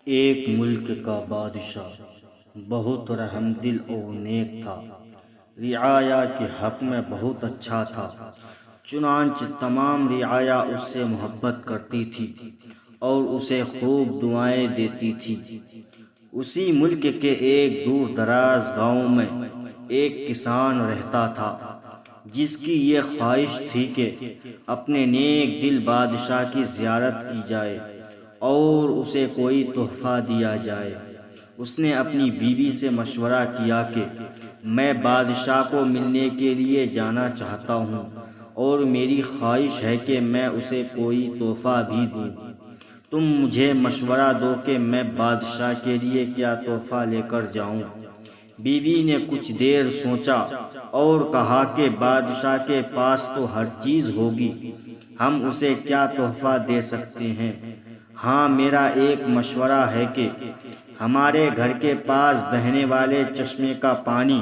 ایک ملک کا بادشاہ بہت رحم دل اور نیک تھا، رعایا کے حق میں بہت اچھا تھا۔ چنانچہ تمام رعایا اس سے محبت کرتی تھی اور اسے خوب دعائیں دیتی تھی۔ اسی ملک کے ایک دور دراز گاؤں میں ایک کسان رہتا تھا جس کی یہ خواہش تھی کہ اپنے نیک دل بادشاہ کی زیارت کی جائے اور اسے کوئی تحفہ دیا جائے۔ اس نے اپنی بیوی سے مشورہ کیا کہ میں بادشاہ کو ملنے کے لیے جانا چاہتا ہوں اور میری خواہش ہے کہ میں اسے کوئی تحفہ بھی دوں۔ تم مجھے مشورہ دو کہ میں بادشاہ کے لیے کیا تحفہ لے کر جاؤں۔ بیوی نے کچھ دیر سوچا اور کہا کہ بادشاہ کے پاس تو ہر چیز ہوگی، ہم اسے کیا تحفہ دے سکتے ہیں؟ ہاں، میرا ایک مشورہ ہے کہ ہمارے گھر کے پاس بہنے والے چشمے کا پانی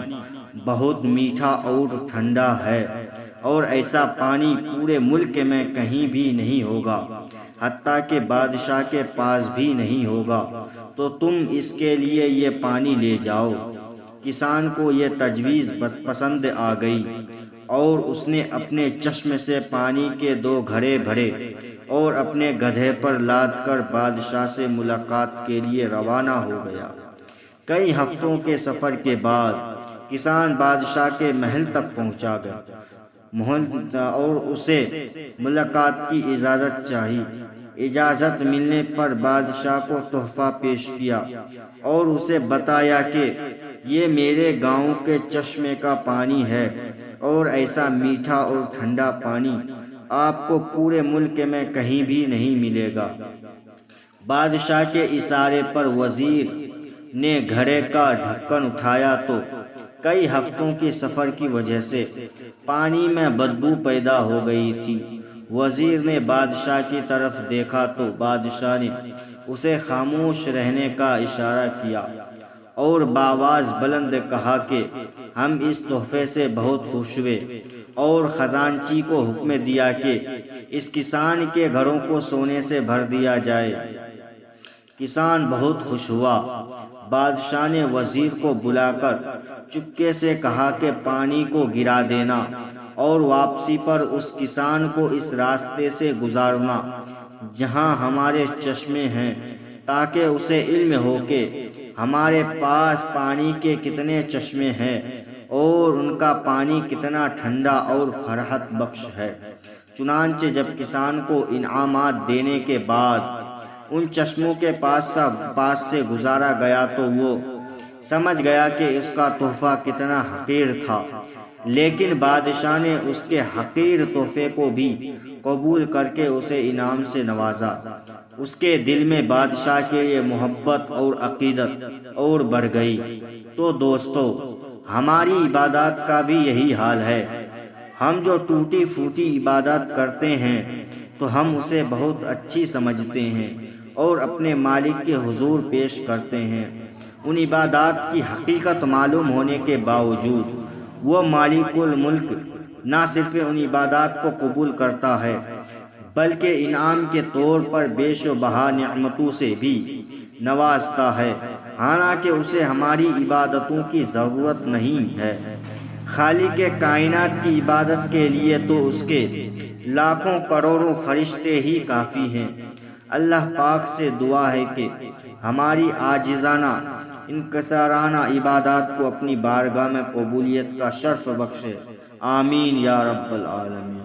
بہت میٹھا اور ٹھنڈا ہے اور ایسا پانی پورے ملک میں کہیں بھی نہیں ہوگا، حتیٰ کہ بادشاہ کے پاس بھی نہیں ہوگا، تو تم اس کے لیے یہ پانی لے جاؤ۔ کسان کو یہ تجویز پسند آ گئی اور اس نے اپنے چشمے سے پانی کے 2 گھڑے بھرے اور اپنے گدھے پر لاد کر بادشاہ سے ملاقات کے لیے روانہ ہو گیا۔ کئی ہفتوں کے سفر کے بعد کسان بادشاہ کے محل تک پہنچا گیا اور اسے ملاقات کی اجازت چاہی۔ اجازت ملنے پر بادشاہ کو تحفہ پیش کیا اور اسے بتایا کہ یہ میرے گاؤں کے چشمے کا پانی ہے اور ایسا میٹھا اور ٹھنڈا پانی آپ کو پورے ملک میں کہیں بھی نہیں ملے گا۔ بادشاہ کے اشارے پر وزیر نے گھڑے کا ڈھکن اٹھایا تو کئی ہفتوں کے سفر کی وجہ سے پانی میں بدبو پیدا ہو گئی تھی۔ وزیر نے بادشاہ کی طرف دیکھا تو بادشاہ نے اسے خاموش رہنے کا اشارہ کیا اور بآواز بلند کہا کہ ہم اس تحفے سے بہت خوش ہوئے اور خزانچی کو حکم دیا کہ اس کسان کے گھروں کو سونے سے بھر دیا جائے۔ کسان بہت خوش ہوا۔ بادشاہ نے وزیر کو بلا کر چپکے سے کہا کہ پانی کو گرا دینا اور واپسی پر اس کسان کو اس راستے سے گزارنا جہاں ہمارے چشمے ہیں، تاکہ اسے علم ہو کہ ہمارے پاس پانی کے کتنے چشمے ہیں اور ان کا پانی کتنا ٹھنڈا اور فرحت بخش ہے۔ چنانچہ جب کسان کو انعامات دینے کے بعد ان چشموں کے پاس سے گزارا گیا تو وہ سمجھ گیا کہ اس کا تحفہ کتنا حقیر تھا، لیکن بادشاہ نے اس کے حقیر تحفے کو بھی قبول کر کے اسے انعام سے نوازا۔ اس کے دل میں بادشاہ کے لیے محبت اور عقیدت اور بڑھ گئی۔ تو دوستو، ہماری عبادات کا بھی یہی حال ہے۔ ہم جو ٹوٹی پھوٹی عبادات کرتے ہیں تو ہم اسے بہت اچھی سمجھتے ہیں اور اپنے مالک کے حضور پیش کرتے ہیں۔ ان عبادات کی حقیقت معلوم ہونے کے باوجود وہ مالک الملک نہ صرف ان عبادات کو قبول کرتا ہے بلکہ انعام کے طور پر بیش و بہا نعمتوں سے بھی نوازتا ہے، حالانکہ اسے ہماری عبادتوں کی ضرورت نہیں ہے۔ خالق کائنات کی عبادت کے لیے تو اس کے لاکھوں کروڑوں فرشتے ہی کافی ہیں۔ اللہ پاک سے دعا ہے کہ ہماری عاجزانہ انکسارانہ عبادات کو اپنی بارگاہ میں قبولیت کا شرف بخشے۔ آمین یا رب العالمین۔